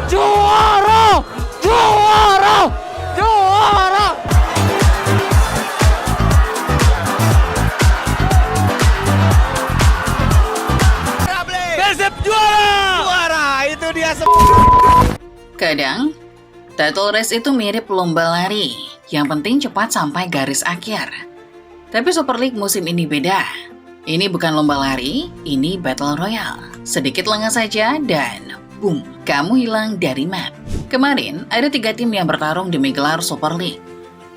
Juara! Juara! Juara! Persib juara! Juara! Itu dia. Kadang, title race itu mirip lomba lari. Yang penting cepat sampai garis akhir. Tapi Super League musim ini beda. Ini bukan lomba lari, ini Battle Royale. Sedikit lengah saja dan boom, kamu hilang dari map. Kemarin, ada 3 tim yang bertarung demi gelar Super League.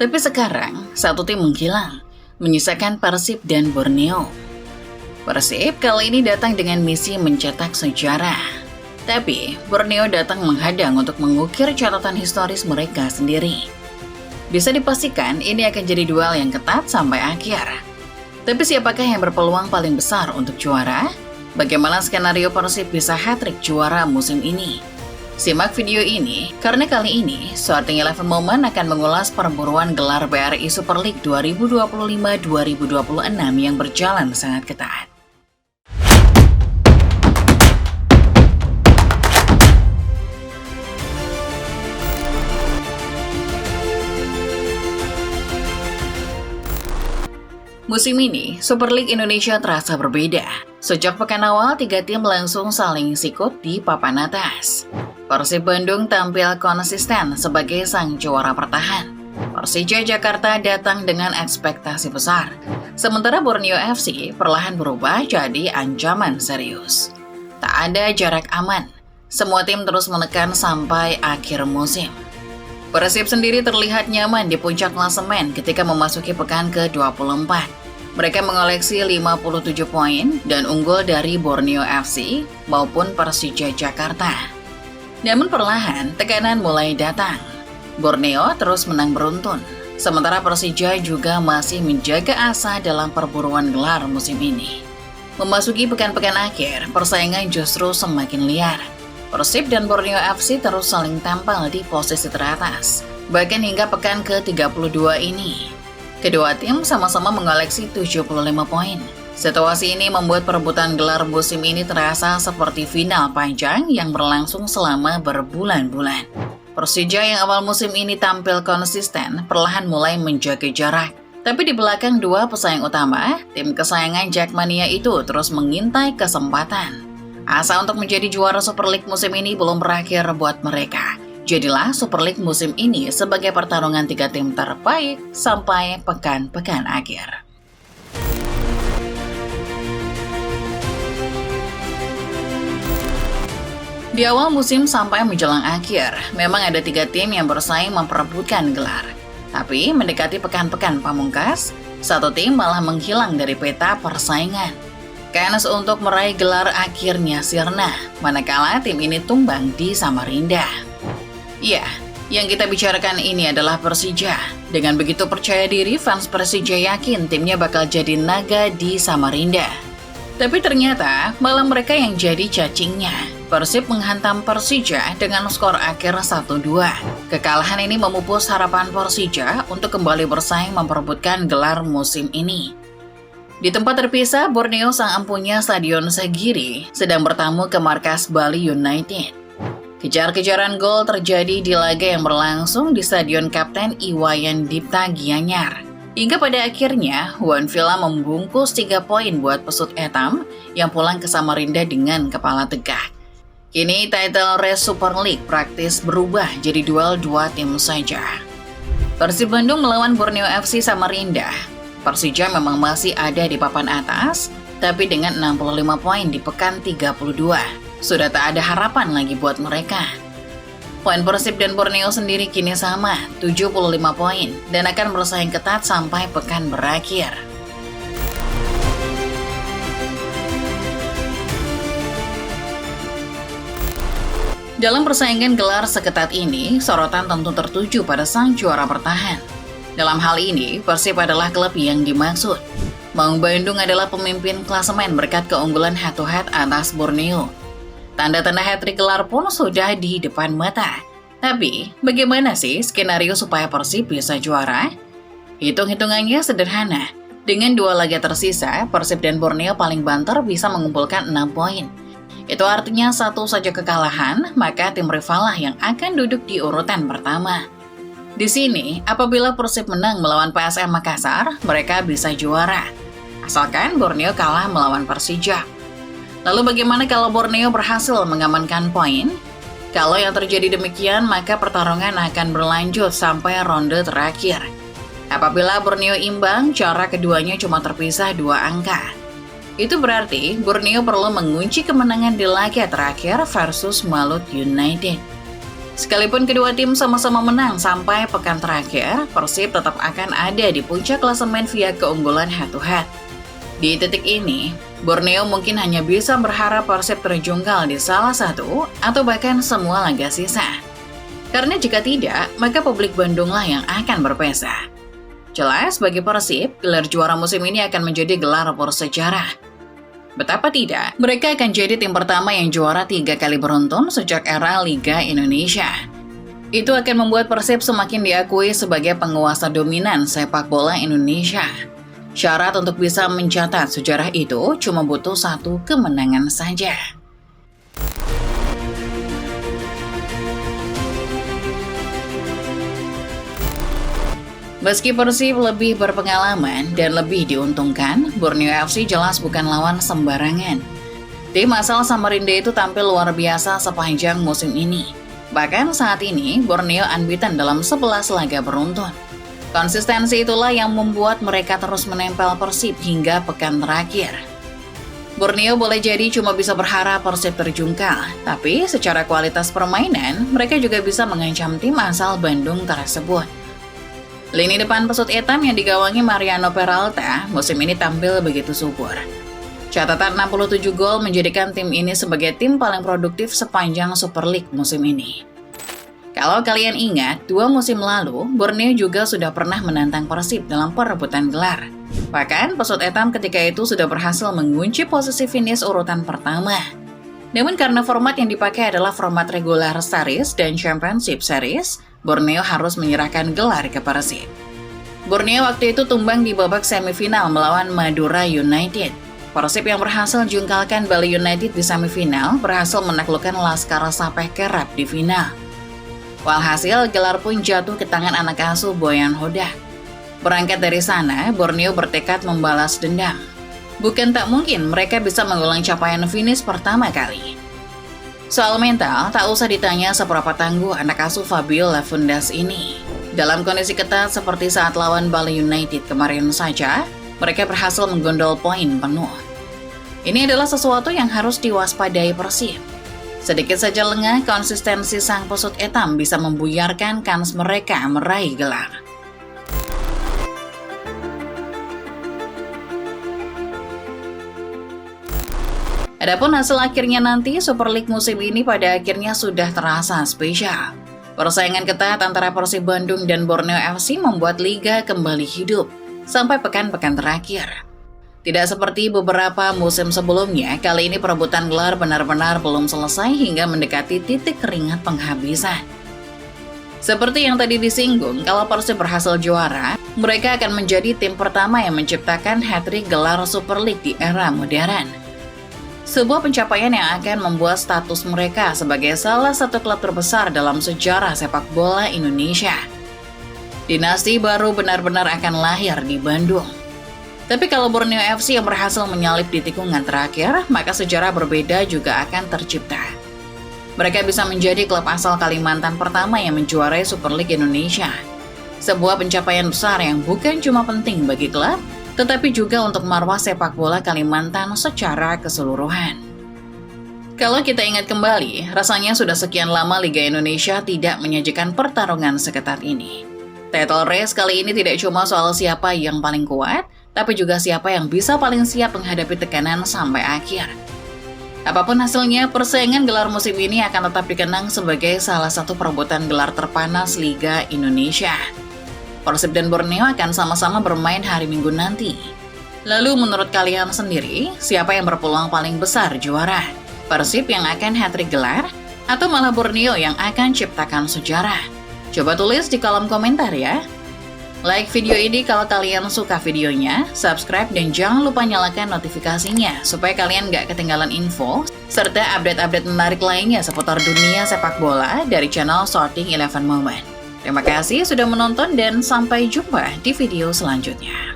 Tapi sekarang, satu tim menghilang, menyisakan Persib dan Borneo. Persib kali ini datang dengan misi mencetak sejarah. Tapi, Borneo datang menghadang untuk mengukir catatan historis mereka sendiri. Bisa dipastikan ini akan jadi duel yang ketat sampai akhir. Tapi siapakah yang berpeluang paling besar untuk juara? Bagaimana skenario Persib bisa hat-trick juara musim ini? Simak video ini, karena kali ini, Starting Eleven Moment akan mengulas perburuan gelar BRI Super League 2025-2026 yang berjalan sangat ketat. Musim ini, Super League Indonesia terasa berbeda. Sejak pekan awal, 3 tim langsung saling sikut di papan atas. Persib Bandung tampil konsisten sebagai sang juara bertahan. Persija Jakarta datang dengan ekspektasi besar. Sementara Borneo FC perlahan berubah jadi ancaman serius. Tak ada jarak aman. Semua tim terus menekan sampai akhir musim. Persib sendiri terlihat nyaman di puncak klasemen ketika memasuki pekan ke-24. Mereka mengoleksi 57 poin dan unggul dari Borneo FC maupun Persija Jakarta. Namun perlahan, tekanan mulai datang. Borneo terus menang beruntun, sementara Persija juga masih menjaga asa dalam perburuan gelar musim ini. Memasuki pekan-pekan akhir, persaingan justru semakin liar. Persib dan Borneo FC terus saling tampil di posisi teratas, bahkan hingga pekan ke-32 ini. Kedua tim sama-sama mengoleksi 75 poin. Situasi ini membuat perebutan gelar musim ini terasa seperti final panjang yang berlangsung selama berbulan-bulan. Persija yang awal musim ini tampil konsisten, perlahan mulai menjaga jarak. Tapi di belakang dua pesaing utama, tim kesayangan Jackmania itu terus mengintai kesempatan. Asa untuk menjadi juara Super League musim ini belum berakhir buat mereka. Jadilah Super League musim ini sebagai pertarungan 3 tim terbaik sampai pekan-pekan akhir. Di awal musim sampai menjelang akhir, memang ada 3 tim yang bersaing memperebutkan gelar. Tapi mendekati pekan-pekan pamungkas, satu tim malah menghilang dari peta persaingan. Kans untuk meraih gelar akhirnya sirna, manakala tim ini tumbang di Samarinda. Ya, yang kita bicarakan ini adalah Persija. Dengan begitu percaya diri, fans Persija yakin timnya bakal jadi naga di Samarinda. Tapi ternyata malah mereka yang jadi cacingnya. Persib menghantam Persija dengan skor akhir 1-2. Kekalahan ini memupus harapan Persija untuk kembali bersaing memperebutkan gelar musim ini. Di tempat terpisah, Borneo sang empunya Stadion Sagiri sedang bertamu ke markas Bali United. Kejar-kejaran gol terjadi di laga yang berlangsung di Stadion Kapten Iwayan Dipta Gianyar. Hingga pada akhirnya, One Villa membungkus 3 poin buat pesut etam yang pulang ke Samarinda dengan kepala tegak. Kini title race Super League praktis berubah jadi duel 2 tim saja. Persib Bandung melawan Borneo FC Samarinda. Persija memang masih ada di papan atas, tapi dengan 65 poin di pekan 32. Sudah tak ada harapan lagi buat mereka. Poin Persib dan Borneo sendiri kini sama, 75 poin, dan akan bersaing ketat sampai pekan berakhir. Dalam persaingan gelar seketat ini, sorotan tentu tertuju pada sang juara bertahan. Dalam hal ini, Persib adalah klub yang dimaksud. Maung Bandung adalah pemimpin klasemen berkat keunggulan head-to-head atas Borneo. Tanda-tanda hat-trick gelar pun sudah di depan mata. Tapi, bagaimana sih skenario supaya Persib bisa juara? Hitung-hitungannya sederhana. Dengan 2 laga tersisa, Persib dan Borneo paling banter bisa mengumpulkan 6 poin. Itu artinya satu saja kekalahan, maka tim rival lah yang akan duduk di urutan pertama. Di sini, apabila Persib menang melawan PSM Makassar, mereka bisa juara. Asalkan Borneo kalah melawan Persija. Lalu bagaimana kalau Borneo berhasil mengamankan poin? Kalau yang terjadi demikian, maka pertarungan akan berlanjut sampai ronde terakhir. Apabila Borneo imbang, jarak keduanya cuma terpisah 2 angka. Itu berarti Borneo perlu mengunci kemenangan di laga terakhir versus Malut United. Sekalipun kedua tim sama-sama menang sampai pekan terakhir, Persib tetap akan ada di puncak klasemen via keunggulan head-to-head. Di titik ini, Borneo mungkin hanya bisa berharap Persib terjungkal di salah satu atau bahkan semua laga sisa. Karena jika tidak, maka publik Bandunglah yang akan berpesta. Jelas bagi Persib, gelar juara musim ini akan menjadi gelar bersejarah. Betapa tidak, mereka akan jadi tim pertama yang juara 3 kali beruntun sejak era Liga Indonesia. Itu akan membuat Persib semakin diakui sebagai penguasa dominan sepak bola Indonesia. Syarat untuk bisa mencatat sejarah itu cuma butuh 1 kemenangan saja. Meski Persib lebih berpengalaman dan lebih diuntungkan, Borneo FC jelas bukan lawan sembarangan. Tim asal Samarinda itu tampil luar biasa sepanjang musim ini. Bahkan saat ini, Borneo unbeaten dalam 11 laga beruntun. Konsistensi itulah yang membuat mereka terus menempel Persib hingga pekan terakhir. Borneo boleh jadi cuma bisa berharap Persib terjungkal, tapi secara kualitas permainan, mereka juga bisa mengancam tim asal Bandung tersebut. Lini depan pesut hitam yang digawangi Mariano Peralta musim ini tampil begitu subur. Catatan 67 gol menjadikan tim ini sebagai tim paling produktif sepanjang Super League musim ini. Kalau kalian ingat, 2 musim lalu, Borneo juga sudah pernah menantang Persib dalam perebutan gelar. Bahkan, pesut hitam ketika itu sudah berhasil mengunci posisi finish urutan pertama. Namun karena format yang dipakai adalah format regular series dan championship series, Borneo harus menyerahkan gelar ke Persib. Borneo waktu itu tumbang di babak semifinal melawan Madura United. Persib yang berhasil jungkalkan Bali United di semifinal berhasil menaklukkan Laskar Sapeh Kerap di final. Walhasil, gelar pun jatuh ke tangan anak asuh Boyan Hodak. Berangkat dari sana, Borneo bertekad membalas dendam. Bukan tak mungkin mereka bisa mengulang capaian finish pertama kali. Soal mental, tak usah ditanya seberapa tangguh anak asuh Fabio Lavundas ini. Dalam kondisi ketat seperti saat lawan Bali United kemarin saja, mereka berhasil menggondol poin penuh. Ini adalah sesuatu yang harus diwaspadai Persib. Sedikit saja lengah, konsistensi sang pesut hitam bisa membuyarkan kans mereka meraih gelar. Adapun hasil akhirnya nanti, Super League musim ini pada akhirnya sudah terasa spesial. Persaingan ketat antara Persib Bandung dan Borneo FC membuat liga kembali hidup sampai pekan-pekan terakhir. Tidak seperti beberapa musim sebelumnya, kali ini perebutan gelar benar-benar belum selesai hingga mendekati titik keringat penghabisan. Seperti yang tadi disinggung, kalau Persib berhasil juara, mereka akan menjadi tim pertama yang menciptakan hat-trick gelar Super League di era modern. Sebuah pencapaian yang akan membuat status mereka sebagai salah satu klub terbesar dalam sejarah sepak bola Indonesia. Dinasti baru benar-benar akan lahir di Bandung. Tapi kalau Borneo FC yang berhasil menyalip di tikungan terakhir, maka sejarah berbeda juga akan tercipta. Mereka bisa menjadi klub asal Kalimantan pertama yang menjuarai Super League Indonesia. Sebuah pencapaian besar yang bukan cuma penting bagi klub, tetapi juga untuk marwah sepak bola Kalimantan secara keseluruhan. Kalau kita ingat kembali, rasanya sudah sekian lama Liga Indonesia tidak menyajikan pertarungan seketat ini. Title race kali ini tidak cuma soal siapa yang paling kuat, tapi juga siapa yang bisa paling siap menghadapi tekanan sampai akhir. Apapun hasilnya, persaingan gelar musim ini akan tetap dikenang sebagai salah satu perebutan gelar terpanas Liga Indonesia. Persib dan Borneo akan sama-sama bermain hari Minggu nanti. Lalu menurut kalian sendiri, siapa yang berpeluang paling besar juara? Persib yang akan hat-trick gelar? Atau malah Borneo yang akan ciptakan sejarah? Coba tulis di kolom komentar ya. Like video ini kalau kalian suka videonya, subscribe dan jangan lupa nyalakan notifikasinya supaya kalian nggak ketinggalan info serta update-update menarik lainnya seputar dunia sepak bola dari channel Sorting 11 Moment. Terima kasih sudah menonton dan sampai jumpa di video selanjutnya.